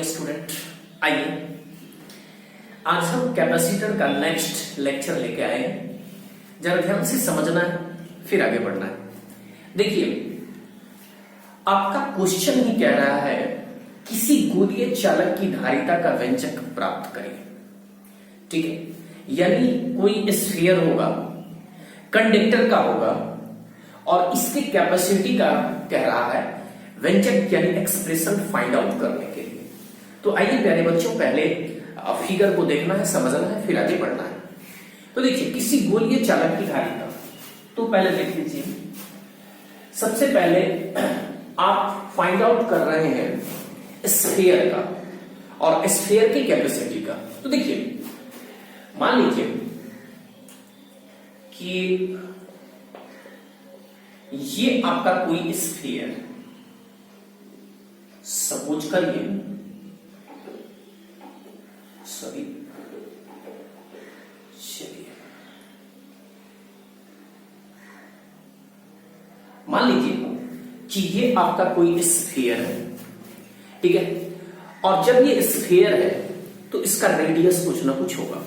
Student, आइए आज हम कैपेसिटर का नेक्स्ट लेक्चर लेके आए हैं। जरा ध्यान से समझना है, फिर आगे बढ़ना है। देखिए, आपका क्वेश्चन ही कह रहा है किसी गोलीय चालक की धारिता का व्यंजक प्राप्त करें। ठीक है, यानी कोई स्फीयर होगा, कंडक्टर का होगा और इसके कैपेसिटी का कह रहा है व्यंजक यानी एक्सप्रेशन फाइंड आउट करने के लिए। तो आइए प्यारे बच्चों, पहले फिगर को देखना है, समझना है, फिर आगे बढ़ना है। तो देखिए, किसी गोलीय चालक की धारिता, तो पहले देख लीजिए। सबसे पहले आप फाइंड आउट कर रहे हैं स्फीयर का और स्फीयर की कैपेसिटी का। तो देखिए, मान लीजिए कि ये आपका कोई स्फीयर, सपोज करिए, सॉरी चलिए, मान लीजिए कि ये आपका कोई स्फीयर है। ठीक है, और जब ये स्फीयर है तो इसका रेडियस कुछ ना कुछ होगा।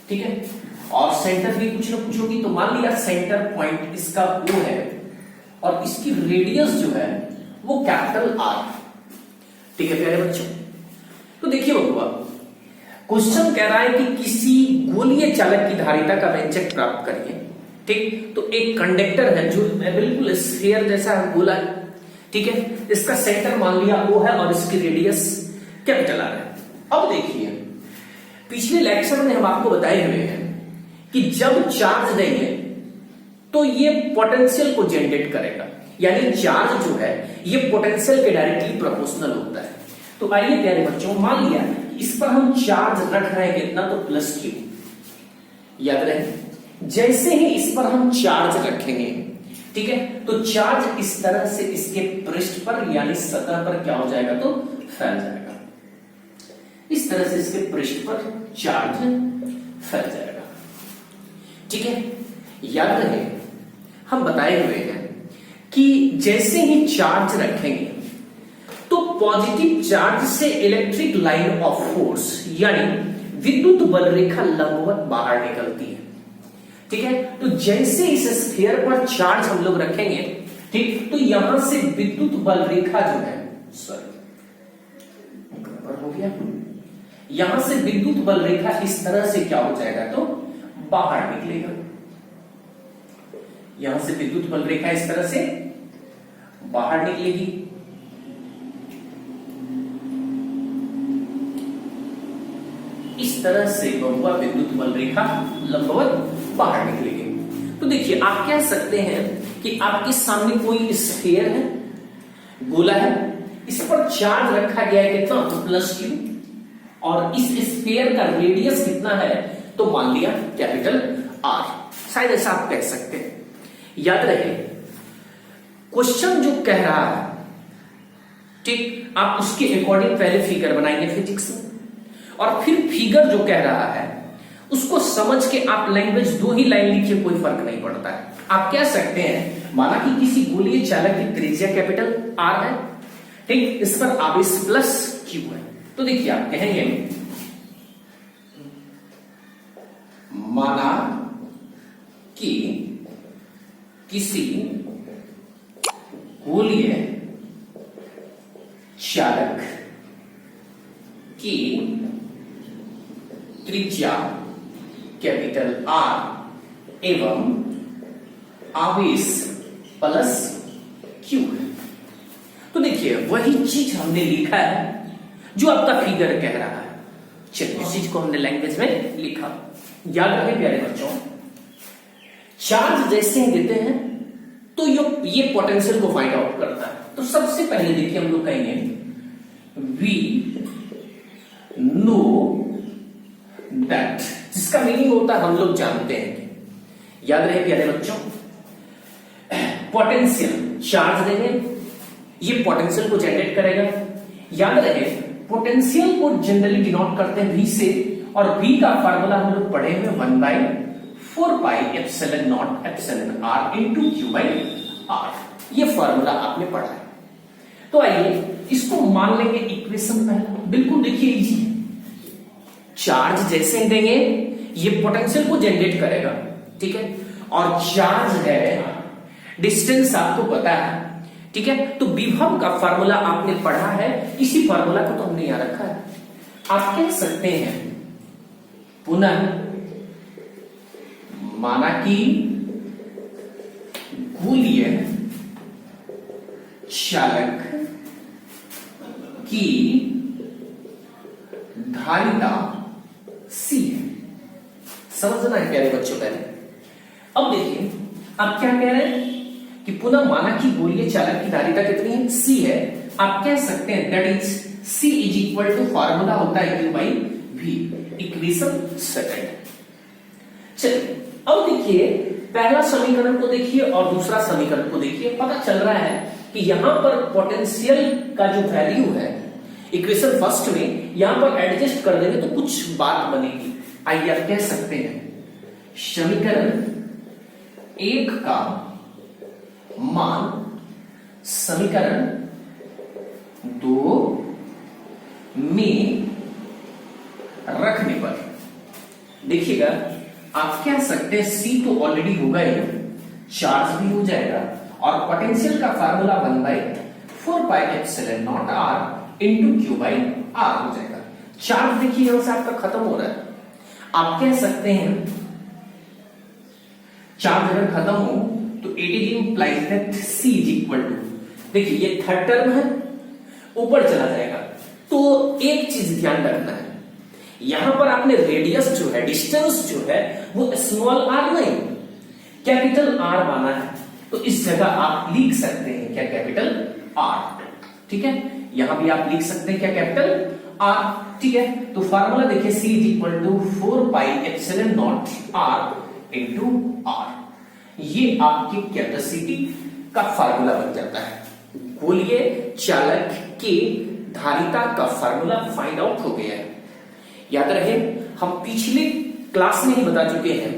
ठीक है, और सेंटर भी कुछ ना कुछ होगी। तो मान लिया सेंटर पॉइंट इसका वो है और इसकी रेडियस जो है वो कैपिटल आर। ठीक है प्यारे बच्चों, तो देखिए बबुआ, क्वेश्चन कह रहा है कि किसी गोलीय चालक की धारिता का व्यंजक प्राप्त करिए। ठीक, तो एक कंडक्टर है जो बिल्कुल स्फीयर जैसा गोला है। ठीक है, इसका सेंटर मान लिया वो है और इसकी रेडियस कैपिटल आर है। अब देखिए, पिछले लेक्चर में हम आपको बताए हुए हैं कि जब चार्ज देंगे तो ये पोटेंशियल को जनरेट करेगा, यानी चार्ज जो है ये पोटेंशियल के डायरेक्टली प्रोपोर्शनल होता है। तो आइए प्यारे बच्चों, मान लिया इस पर हम चार्ज रख रहे हैं कितना, तो प्लस क्यू। याद रहे, जैसे ही इस पर हम चार्ज रखेंगे, ठीक है, तो चार्ज इस तरह से इसके पृष्ठ पर यानी सतह पर क्या हो जाएगा, तो फैल जाएगा। इस तरह से इसके पृष्ठ पर चार्ज फैल जाएगा। ठीक है, याद रहे हम बताए हुए हैं कि जैसे ही चार्ज रखेंगे तो पॉजिटिव चार्ज से इलेक्ट्रिक लाइन ऑफ फोर्स यानी विद्युत बल रेखा लंबवत बाहर निकलती है। ठीक है, तो जैसे इस स्फीयर पर चार्ज हम लोग रखेंगे, ठीक, तो यहां से विद्युत बल रेखा जो है, सॉरी गड़बड़ हो गया, यहां से विद्युत बल रेखा इस तरह से क्या हो जाएगा, तो बाहर निकलेगा। यहां से विद्युत बल रेखा इस तरह से बाहर निकलेगी। इस तरह से बहुआ विद्युत बल रेखा लंबवत बाहर निकलेगी। तो देखिए, आप कह सकते हैं कि आपके सामने कोई स्फीयर है, गोला है, इस पर चार्ज रखा गया है कितना, तो प्लस क्यू, और इस स्फीयर का रेडियस कितना है, तो मान लिया कैपिटल आर। शायद ऐसा आप कह सकते हैं। याद रहे, क्वेश्चन जो कह रहा है, ठीक, आप उसके अकॉर्डिंग पहले फिगर बनाएंगे फिजिक्स में, और फिर फिगर जो कह रहा है उसको समझ के आप लैंग्वेज दो ही लाइन लिखिए, कोई फर्क नहीं पड़ता है। आप कह सकते हैं, माना कि किसी गोलीय चालक की त्रिज्या कैपिटल आर है, ठीक, इस पर आवेश प्लस क्यू है। तो देखिए, आप कहेंगे माना कि किसी गोलीय चालक की त्रिज्या कैपिटल आर एवं आवेश प्लस क्यू है। तो देखिए, वही चीज हमने लिखा है जो आपका फिगर कह रहा है। चलिए, उस चीज को हमने लैंग्वेज में लिखा। याद रहे प्यारे बच्चों, चार्ज जैसे ही देते हैं तो ये पोटेंशियल को फाइंड आउट करता है। तो सबसे पहले देखिए, हम लोग कहेंगे वी नो दैट, जिसका मीनिंग होता है हम लोग जानते हैं कि, याद रहे प्यारे बच्चों, पोटेंशियल चार्ज देंगे, ये पोटेंशियल को जनरेट करेगा। याद रहे, पोटेंशियल को जनरली डिनोट करते हैं वी से, और वी का फार्मूला हम लोग पढ़े हुए 1/4 pi epsilon naught epsilon r into q by r. ये फार्मूला आपने पढ़ा है। तो आइए इसको मान लेंगे इक्वेशन पहला, बिल्कुल देखिए इजी है। चार्ज जैसे देंगे ये पोटेंशियल को जनरेट करेगा, ठीक है, और चार्ज है, डिस्टेंस आपको पता है, ठीक है, तो विभव का फार्मूला आपने पढ़ा है, इसी फार्मूला को तो हमने यहां रखा है। आप कह सकते हैं पुनः माना कि गोलीय चालक की धारिता C है। समझना है प्यारे बच्चों पहले। अब देखिए आप क्या कह रहे हैं कि पुनः माना कि गोलीय चालक की धारिता कितनी है, C है। आप कह सकते हैं that is C is equal to formula होता है U by V, equation second. चलिए अब देखिए पहला समीकरण को देखिए और दूसरा समीकरण को देखिए, पता चल रहा है कि यहां पर पोटेंशियल का जो वैल्यू है इक्वेशन फर्स्ट में यहां पर एडजस्ट कर देंगे तो कुछ बात बनेगी। आइए आप कह सकते हैं समीकरण एक का मान समीकरण दो में रखने पर देखिएगा आप कह सकते हैं C तो ऑलरेडी होगा ही, चार्ज भी हो जाएगा और पोटेंशियल का formula 1/4πε0 r into q by r हो जाएगा। चार्ज देखिए यहां से आपका खत्म हो रहा है। आप कह सकते हैं चार्ज अगर खत्म हो तो it is implies that C is equal to, देखिए ये थर्ड टर्म है ऊपर चला जाएगा, तो एक चीज ध्यान रखना है यहां पर आपने रेडियस जो है, डिस्टेंस जो है वो स्मॉल r नहीं कैपिटल R माना है, तो इस जगह आप लिख सकते हैं क्या, कैपिटल R, ठीक है, यहां भी आप लिख सकते हैं क्या, कैपिटल R, ठीक है। तो फार्मूला देखिए C is equal to 4πε0 r into R, ये आपकी कैपेसिटी का फार्मूला बन जाता है। गोलीय चालक के धारिता का फार्मूला फाइंड आउट हो गया है। याद रहे हम पिछले क्लास में ही बता चुके हैं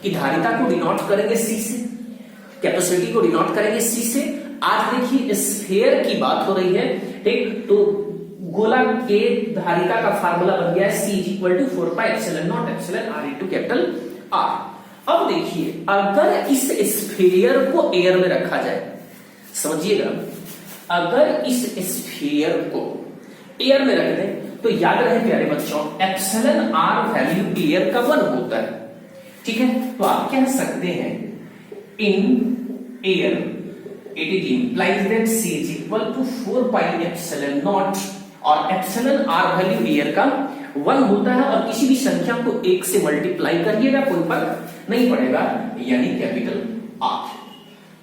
कि धारिता को डिनोट करेंगे C से, कैपेसिटी को डिनोट करेंगे C से। आज देखिए स्फीयर की बात हो रही है, ठीक, तो गोला के धारिता का फार्मूला बन गया है C is equal to 4πε0 r into capital R। अब देखिए अगर इस स्फीयर को एयर में रखा जाए, समझिएगा, अगर इस स्फीयर को एयर में रख दें तो याद रहे प्यारे बच्चों एप्सिलॉन r वैल्यू एयर का 1 होता है, ठीक है। तो आप कह सकते हैं in air it is implies that C is equal to 4πε0 और एप्सिलॉन r वैल्यू एयर का 1 होता है और किसी भी संख्या को 1 से मल्टीप्लाई करिएगा कोई फर्क नहीं पड़ेगा, यानी कैपिटल R।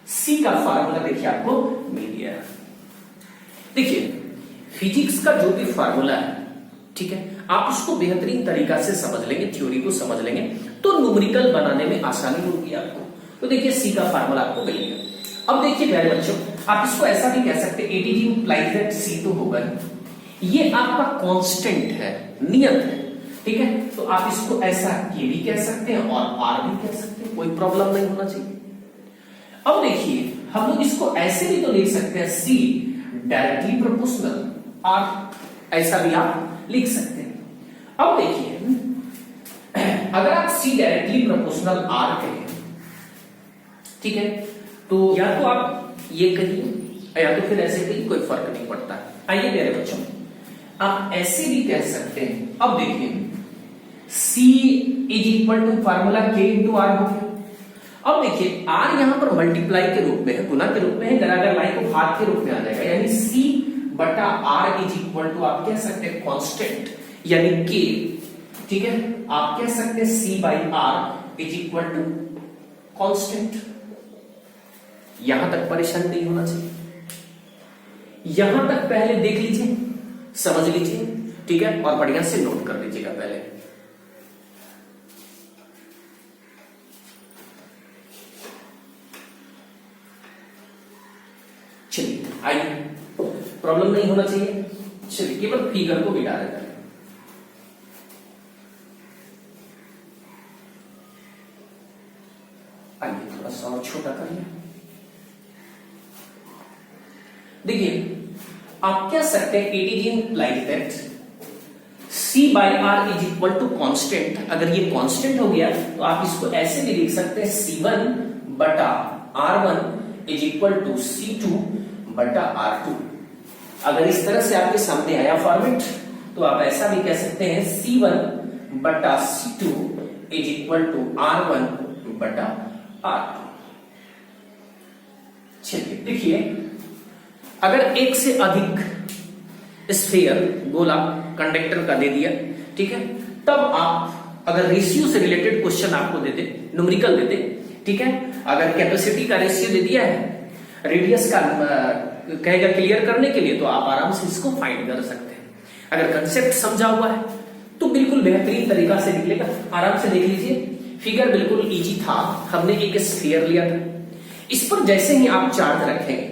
C का फार्मूला देखिए आपको मिल गया। देखिए फिजिक्स का जो भी फार्मूला है, ठीक है, आप उसको बेहतरीन तरीका से समझ लेंगे, थ्योरी को समझ लेंगे तो न्यूमेरिकल बनाने में आसानी होगी आपको। तो देखिए C का फार्मूला आपको मिल गया। अब देखिए प्यारे बच्चों आप इसको ऐसा भी कह सकते हैं, it is implies that C तो होगा, ये आपका कांस्टेंट है, नियत है, ठीक है, तो आप इसको ऐसा ये भी कह सकते हैं और R भी कह सकते हैं, कोई प्रॉब्लम नहीं होना चाहिए। अब देखिए हम लोग इसको ऐसे भी तो लिख सकते हैं C डायरेक्टली प्रोपोर्शनल R, ऐसा भी आप लिख सकते हैं। अब देखिए अगर आप C डायरेक्टली प्रोपोर्शनल R कहें, ठीक है, तो या तो आप ये कहिए या तो फिर ऐसे कहिए, कोई फर्क नहीं पड़ता। आइए मेरे बच्चों आप ऐसे भी कह सकते हैं। अब देखिए C is equal to formula K into R हो गया। अब देखिए R यहां पर मल्टीप्लाई के रूप में है, गुना के रूप में है, अगर लाइन को भाग के रूप में आ जाएगा, यानी C बटा R इज इक्वल टू आप कह सकते हैं कांस्टेंट यानी K, ठीक है, आप कह सकते हैं C by R is equal to constant. यहां तक परेशान नहीं होना चाहिए, यहां तक पहले देख लीजिए, समझ लीजिए, ठीक है, और बढ़िया से नोट कर लीजिएगा पहले। चलिए आइए, प्रॉब्लम नहीं होना चाहिए। चलिए केवल फिगर को मिटा देता है। आइए थोड़ा सा और छोटा करिए। देखिए आप क्या सकते हैं, it is implied that C by r is equal to constant. अगर ये कॉन्स्टेंट हो गया तो आप इसको ऐसे भी लिख सकते हैं C1 बटा R1 is equal to C2 बटा R2। अगर इस तरह से आपके सामने आया फॉर्मेट तो आप ऐसा भी कह सकते हैं C1 बटा C2 is equal to R1 बटा R2। चलिए देखिए, अगर एक से अधिक स्फीयर गोला कंडक्टर का दे दिया, ठीक है, तब आप अगर रेशियो से रिलेटेड क्वेश्चन आपको दे दे, न्यूमेरिकल दे दे, ठीक है, अगर कैपेसिटी का रेशियो दे दिया है, रेडियस का कहेगा क्लियर करने के लिए, तो आप आराम से इसको फाइंड कर सकते हैं। अगर कंसेप्ट समझा हुआ है तो बिल्कुल बेहतरीन तरीका से निकलेगा। आराम से देख लीजिए, फिगर बिल्कुल इजी था। हमने एक स्फीयर लिया था, इस पर जैसे ही आप चार्ज रखेंगे,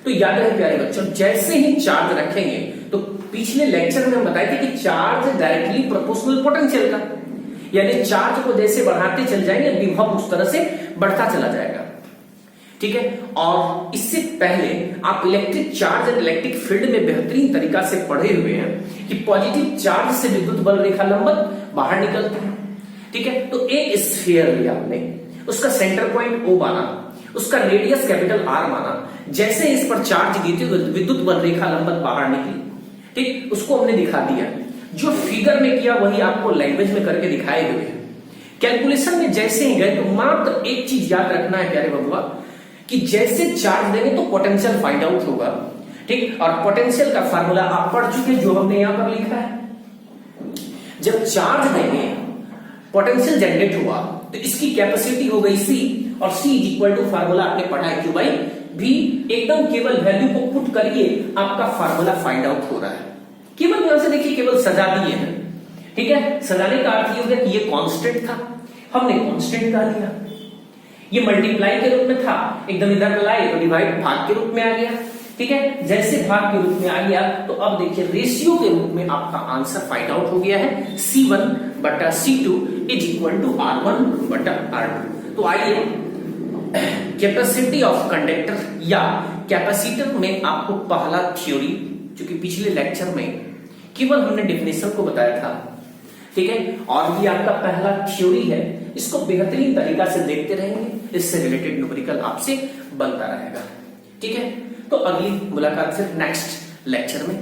तो याद रहे प्यारे बच्चों, जैसे ही चार्ज रखेंगे, तो पिछले लेक्चर में हम बताए थे कि चार्ज डायरेक्टली प्रोपोर्शनल पोटेंशियल का, यानी चार्ज को जैसे बढ़ाते चल जाएंगे विभव उस तरह से बढ़ता चला जाएगा, ठीक है। और इससे पहले आप इलेक्ट्रिक चार्ज और इलेक्ट्रिक फील्ड में बेहतरीन तरीका से पढ़े हुए हैं कि पॉजिटिव चार्ज से विद्युत बल रेखा लंबन बाहर निकलते हैं, ठीक है। तो एक स्फीयर लिया हमने, उसका सेंटर पॉइंट O माना, उसका रेडियस कैपिटल R माना, जैसे इस पर चार्ज दी थी विद्युत बल रेखा लंबन बाहर निकली, ठीक, उसको हमने दिखा दिया। जो फिगर में किया वही आपको लैंग्वेज में करके दिखाए हुए हैं। कैलकुलेशन में जैसे ही गए तो मात्र एक चीज याद रखना है प्यारे बबुआ, कि जैसे चार्ज देंगे तो पोटेंशियल फाइंड आउट होगा, ठीक। और पोटेंशियल का फार्मूला आप पढ़ चुके, जो हमने यहां पर लिखा है। जब चार्ज देंगे पोटेंशियल जनरेट हुआ तो इसकी कैपेसिटी हो गई C, और C is equal to formula आपने पढ़ा है Q बाई V। एकदम केवल वैल्यू को पुट करिए, आपका फार्मूला फाइंड आउट हो रहा है। केवल यहां से देखिए, केवल सजा दिए हैं, ठीक है। सजाने का अर्थ ये हो गया कि ये कांस्टेंट था, हमने कांस्टेंट का लिया। ये मल्टीप्लाई के रूप में था, एकदम इधर लाए तो डिवाइड भाग के रूप में आ गया, ठीक है। जैसे भाग के रूप में आ गया तो अब देखिए रेशियो के रूप में आपका आंसर फाइंड आउट हो गया है, C1 बटा C2 is equal to R1 बटा R2। तो आइए कैपेसिटी ऑफ कंडक्टर या कैपेसिटर में आपको पहला थ्योरी, जो कि पिछले लेक्चर में केवल हमने डेफिनेशन को बताया था, ठीक है, और ये आपका पहला थ्योरी है। इसको बेहतरीन तरीका से देखते रहेंगे, इससे रिलेटेड न्यूमेरिकल आपसे बनता रहेगा, ठीक है। तो अगली मुलाकात फिर नेक्स्ट लेक्चर में।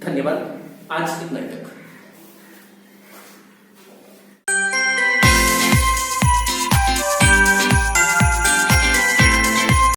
धन्यवाद, आज इतना तक।